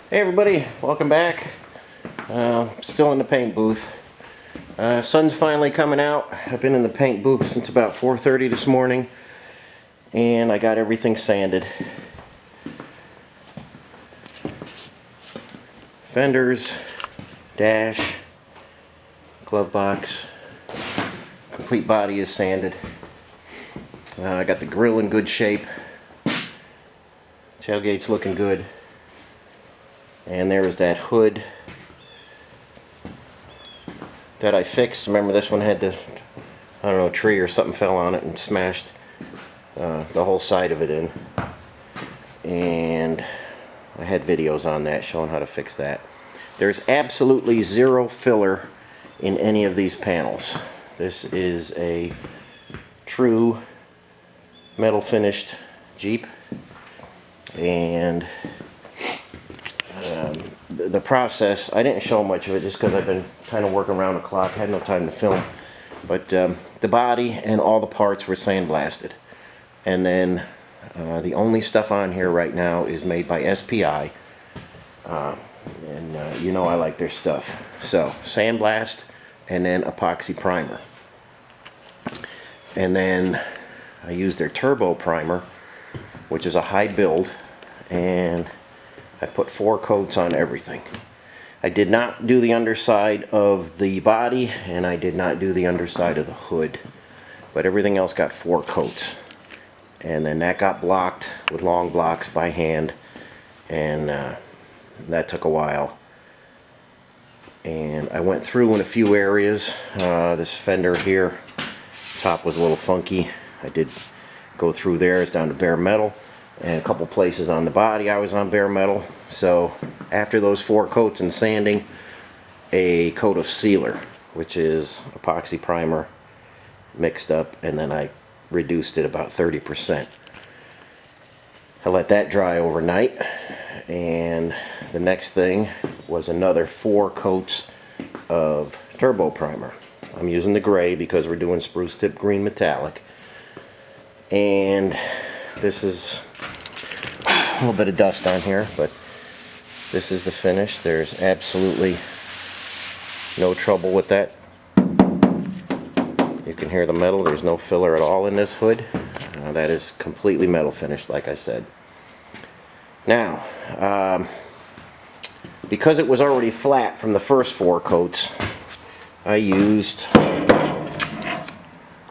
Hey everybody, welcome back. Still in the paint booth. Sun's finally coming out. I've been in the paint booth since about 4:30 this morning, and I got everything sanded. Fenders, dash, glove box, complete body is sanded. I got the grill in good shape. Tailgate's looking good. And there is that hood that I fixed. Remember, this one had the, I don't know, tree or something fell on it and smashed the whole side of it in. And I had videos on that showing how to fix that. There's absolutely zero filler in any of these panels. This is a true metal finished Jeep, and the process, I didn't show much of it just because I've been kind of working around the clock, had no time to film, but the body and all the parts were sandblasted, and then the only stuff on here right now is made by SPI, and you know I like their stuff. So sandblast and then epoxy primer, and then I use their turbo primer, which is a high build, and I put 4 coats on everything. I did not do the underside of the body, and I did not do the underside of the hood, but everything else got 4 coats. And then that got blocked with long blocks by hand, and that took a while. And I went through in a few areas. This fender here, top was a little funky. I did go through there. It's down to bare metal. And a couple places on the body I was on bare metal. So after those 4 coats and sanding, a coat of sealer, which is epoxy primer mixed up, and then I reduced it about 30%. I let that dry overnight, and the next thing was another 4 coats of turbo primer. I'm using the gray because we're doing spruce tip green metallic, and this is a little bit of dust on here, but this is the finish. There's absolutely no trouble with that. You can hear the metal. There's no filler at all in this hood. That is completely metal finished, like I said. Now, because it was already flat from the first 4 coats, I used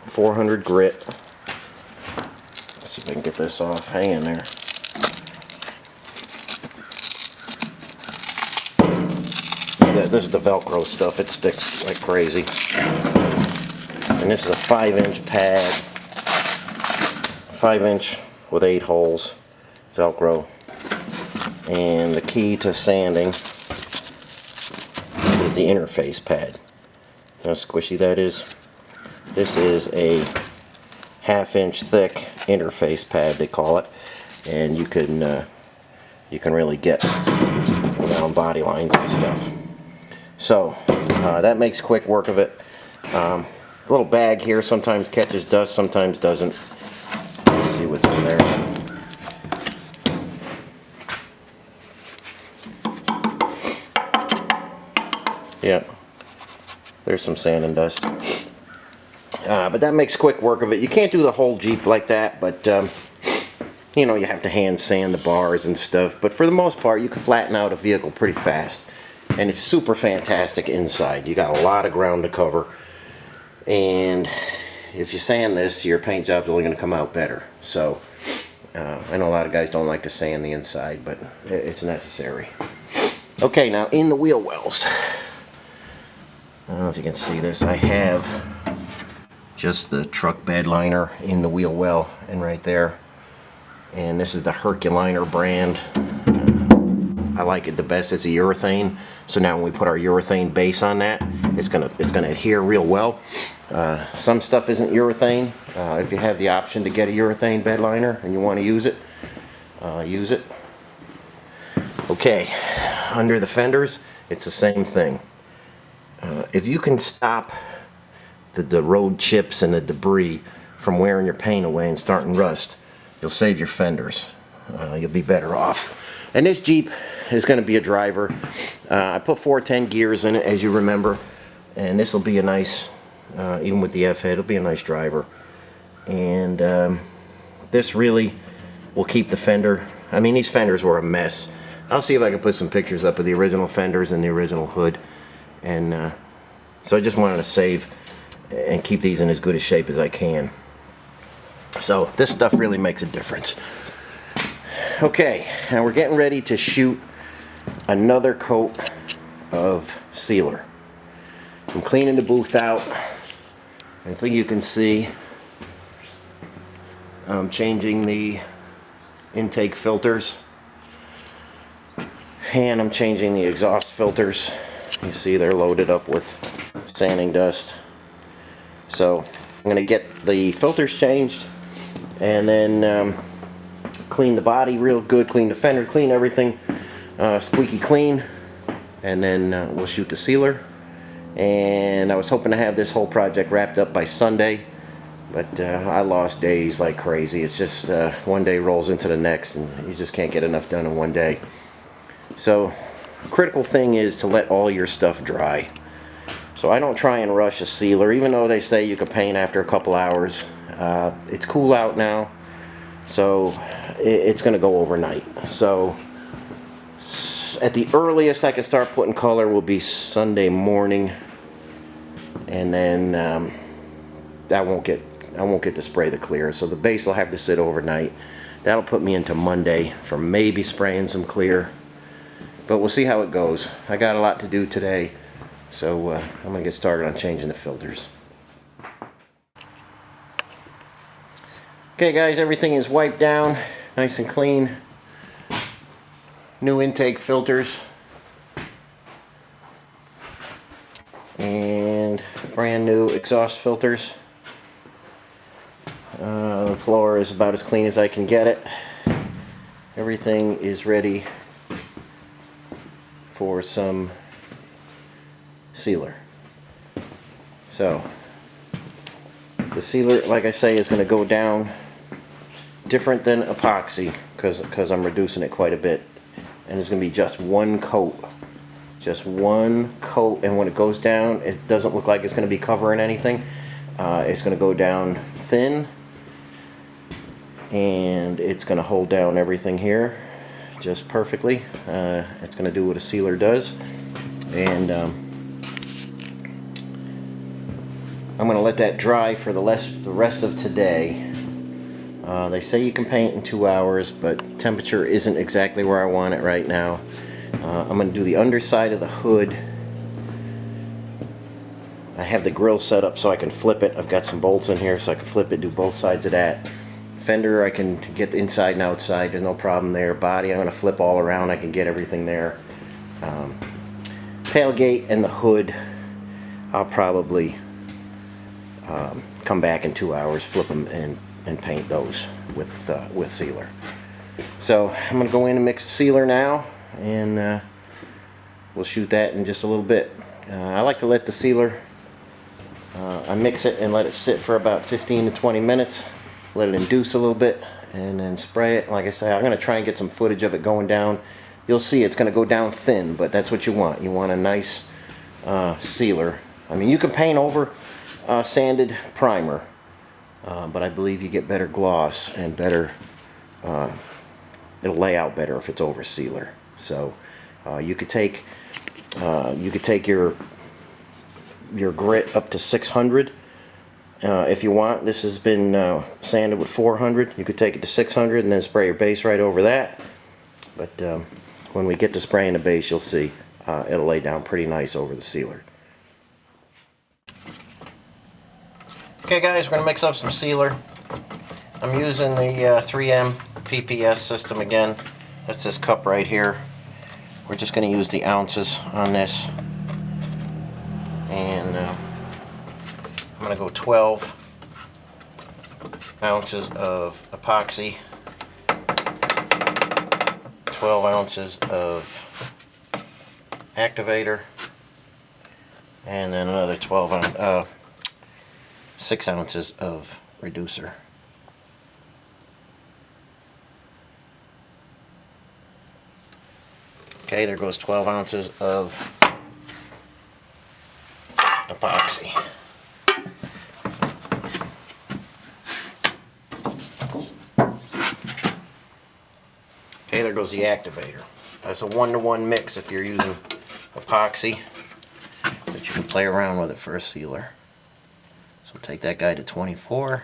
400 grit. Let's see if I can get this off. Hang in there. This is the velcro stuff. It sticks like crazy. And this is a 5-inch pad, 5-inch with 8 holes, velcro. And the key to sanding is the interface pad. How squishy that is. This is a 1/2-inch thick interface pad, they call it, and you can really get around body lines and stuff. So that makes quick work of it. The little bag here sometimes catches dust, sometimes doesn't. Let's see what's in there. Yeah, there's some sand and dust. But that makes quick work of it. You can't do the whole Jeep like that, but you know, you have to hand sand the bars and stuff. But for the most part, you can flatten out a vehicle pretty fast. And it's super fantastic inside. You got a lot of ground to cover. And if you sand this, your paint job's only going to come out better. So I know a lot of guys don't like to sand the inside, but it's necessary. Okay, now in the wheel wells. I don't know if you can see this. I have just the truck bed liner in the wheel well and right there. And this is the Herculiner brand. I like it the best. It's a urethane. So now when we put our urethane base on that, it's gonna adhere real well. Some stuff isn't urethane. If you have the option to get a urethane bed liner and you want to use it, use it. Okay, under the fenders, it's the same thing. If you can stop the road chips and the debris from wearing your paint away and starting rust, you'll save your fenders. You'll be better off. And this Jeep is going to be a driver. I put 410 gears in it, as you remember, and this will be a nice, even with the F-head, it'll be a nice driver. And this really will keep the fender. I mean, these fenders were a mess. I'll see if I can put some pictures up of the original fenders and the original hood. And so I just wanted to save and keep these in as good a shape as I can. So this stuff really makes a difference. Okay, now we're getting ready to shoot another coat of sealer. I'm cleaning the booth out. I think you can see I'm changing the intake filters, and I'm changing the exhaust filters. You see they're loaded up with sanding dust. So I'm going to get the filters changed, and then clean the body real good, clean the fender, clean everything squeaky clean, and then we'll shoot the sealer. And I was hoping to have this whole project wrapped up by Sunday, but I lost days like crazy. It's just one day rolls into the next, and you just can't get enough done in one day. So the critical thing is to let all your stuff dry. So I don't try and rush a sealer, even though they say you can paint after a couple hours. It's cool out now, so it's going to go overnight. So at the earliest I can start putting color will be Sunday morning, and then I won't get to spray the clear. So the base will have to sit overnight. That'll put me into Monday for maybe spraying some clear, but we'll see how it goes. I got a lot to do today, so I'm gonna get started on changing the filters. Okay guys, everything is wiped down nice and clean. New intake filters and brand new exhaust filters. The floor is about as clean as I can get it. Everything is ready for some sealer. So the sealer, like I say, is going to go down different than epoxy because I'm reducing it quite a bit. And it's going to be just one coat. Just one coat, and when it goes down, it doesn't look like it's going to be covering anything. It's going to go down thin, and it's going to hold down everything here just perfectly. It's going to do what a sealer does. And I'm going to let that dry for the rest of today. They say you can paint in 2 hours, but temperature isn't exactly where I want it right now. I'm going to do the underside of the hood. I have the grill set up so I can flip it. I've got some bolts in here so I can flip it, do both sides of that. Fender, I can get the inside and outside, there's no problem there. Body, I'm going to flip all around, I can get everything there. Tailgate and the hood, I'll probably come back in 2 hours, flip them, and paint those with sealer. So I'm going to go in and mix sealer now, and we'll shoot that in just a little bit. I like to let the sealer, I mix it and let it sit for about 15 to 20 minutes, let it induce a little bit, and then spray it. Like I say, I'm going to try and get some footage of it going down. You'll see it's going to go down thin, but that's what you want. You want a nice sealer. I mean, you can paint over sanded primer, but I believe you get better gloss and better, it'll lay out better if it's over sealer. So you could take your grit up to 600 if you want. This has been sanded with 400. You could take it to 600 and then spray your base right over that. But when we get to spraying the base, you'll see it'll lay down pretty nice over the sealer. Okay guys, we're going to mix up some sealer. I'm using the 3M PPS system again. That's this cup right here. We're just going to use the ounces on this. And I'm going to go 12 ounces of epoxy, 12 ounces of activator, and then another 6 ounces of reducer. Okay, there goes 12 ounces of epoxy. Okay, there goes the activator. That's a 1-to-1 mix if you're using epoxy, but you can play around with it for a sealer. So take that guy to 24.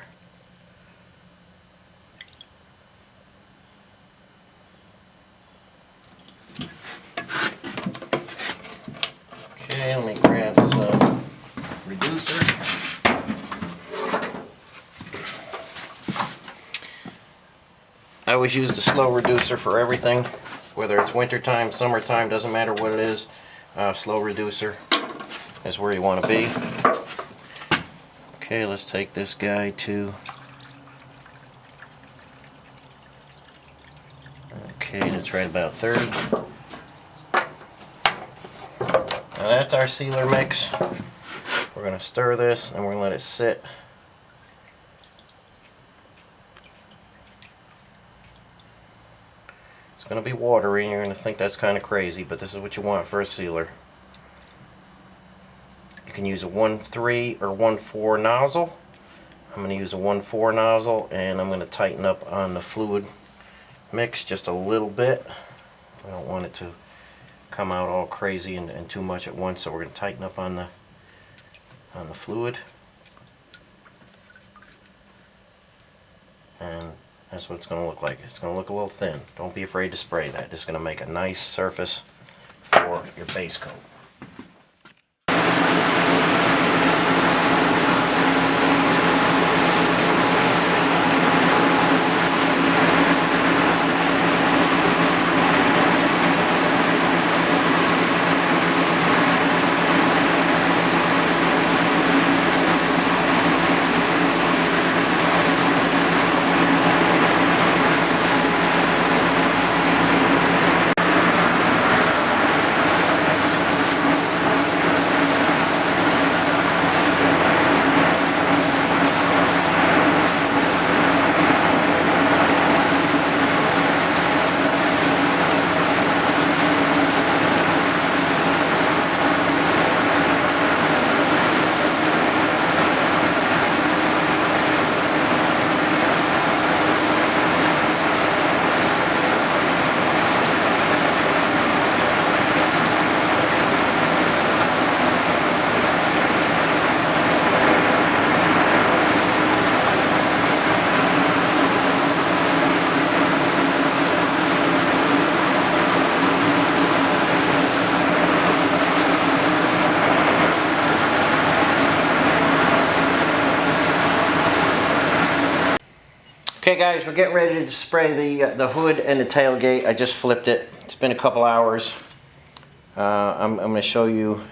Okay, let me grab some reducer. I always use the slow reducer for everything, whether it's wintertime, summertime, doesn't matter what it is. Slow reducer is where you want to be. Okay, let's take this guy to... Okay, that's right about 30. Now that's our sealer mix. We're going to stir this and we're going to let it sit. It's going to be watery, you're going to think that's kind of crazy, but this is what you want for a sealer. You can use a 1.3 or 1.4 nozzle. I'm going to use a 1.4 nozzle, and I'm going to tighten up on the fluid mix just a little bit. I don't want it to come out all crazy and too much at once, so we're going to tighten up on the fluid. And that's what it's going to look like. It's going to look a little thin. Don't be afraid to spray that. It's going to make a nice surface for your base coat. Okay guys, we're getting ready to spray the hood and the tailgate. I just flipped it. It's been a couple hours. I'm going to show you,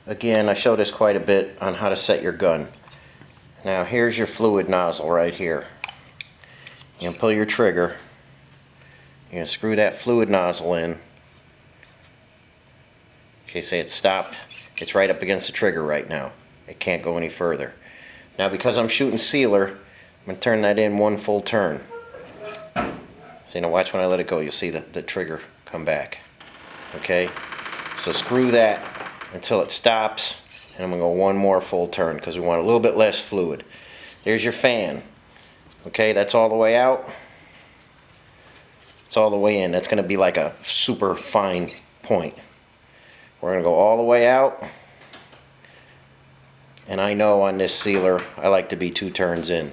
again, I show this quite a bit on how to set your gun. Now here's your fluid nozzle right here. You're going to pull your trigger. You're going to screw that fluid nozzle in. Okay, say it's stopped. It's right up against the trigger right now. It can't go any further. Now because I'm shooting sealer, I'm going to turn that in one full turn. So now watch when I let it go, you'll see the trigger come back. Okay? So screw that until it stops, and I'm going to go one more full turn because we want a little bit less fluid. There's your fan. Okay, that's all the way out. It's all the way in. That's going to be like a super fine point. We're going to go all the way out. And I know on this sealer, I like to be 2 turns in.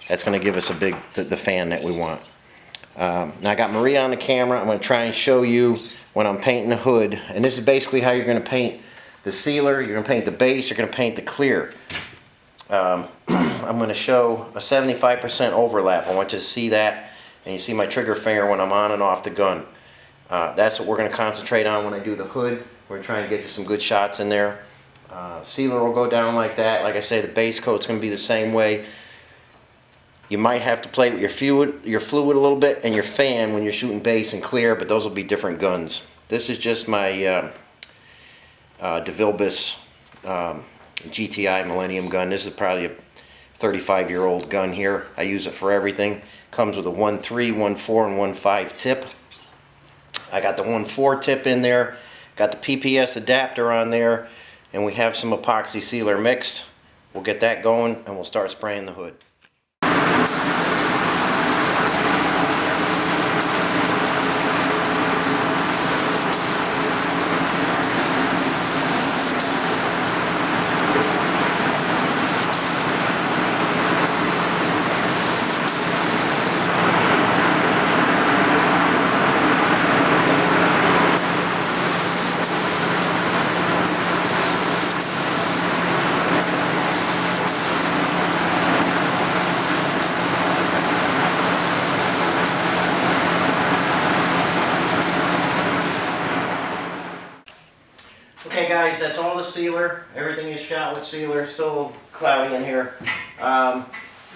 That's going to give us the fan that we want. Now I got Maria on the camera. I'm going to try and show you when I'm painting the hood. And this is basically how you're going to paint the sealer. You're going to paint the base. You're going to paint the clear. I'm going to show a 75% overlap. I want you to see that. And you see my trigger finger when I'm on and off the gun. That's what we're going to concentrate on when I do the hood. We're going to try and get to some good shots in there. Sealer will go down like that. Like I say, the base coat's going to be the same way. You might have to play with your fluid a little bit and your fan when you're shooting base and clear, but those will be different guns. This is just my Devilbiss GTI Millennium gun. This is probably a 35-year-old gun here. I use it for everything. Comes with a 1.3, 1.4, and 1.5 tip. I got the 1/4 tip in there, got the PPS adapter on there, and we have some epoxy sealer mixed. We'll get that going and we'll start spraying the hood. Okay guys, that's all the sealer. Everything is shot with sealer. Still a little cloudy in here.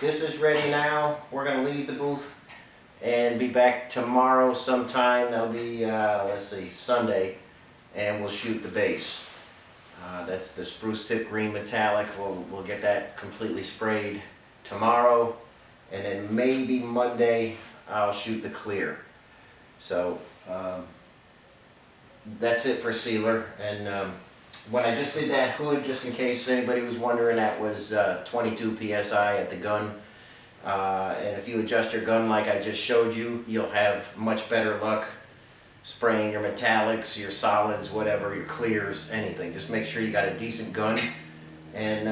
This is ready now. We're going to leave the booth and be back tomorrow sometime. That'll be, let's see, Sunday. And we'll shoot the base. That's the spruce tip green metallic. We'll get that completely sprayed tomorrow. And then maybe Monday I'll shoot the clear. So, that's it for sealer. And when I just did that hood, just in case anybody was wondering, that was 22 psi at the gun. And if you adjust your gun like I just showed you, you'll have much better luck spraying your metallics, your solids, whatever, your clears, anything. Just make sure you got a decent gun. And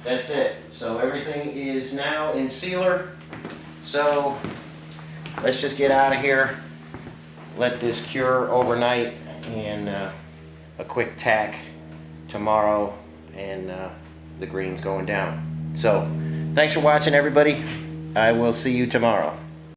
that's it. So everything is now in sealer. So let's just get out of here. Let this cure overnight, and a quick tack tomorrow, and the green's going down. So thanks for watching, everybody. I will see you tomorrow.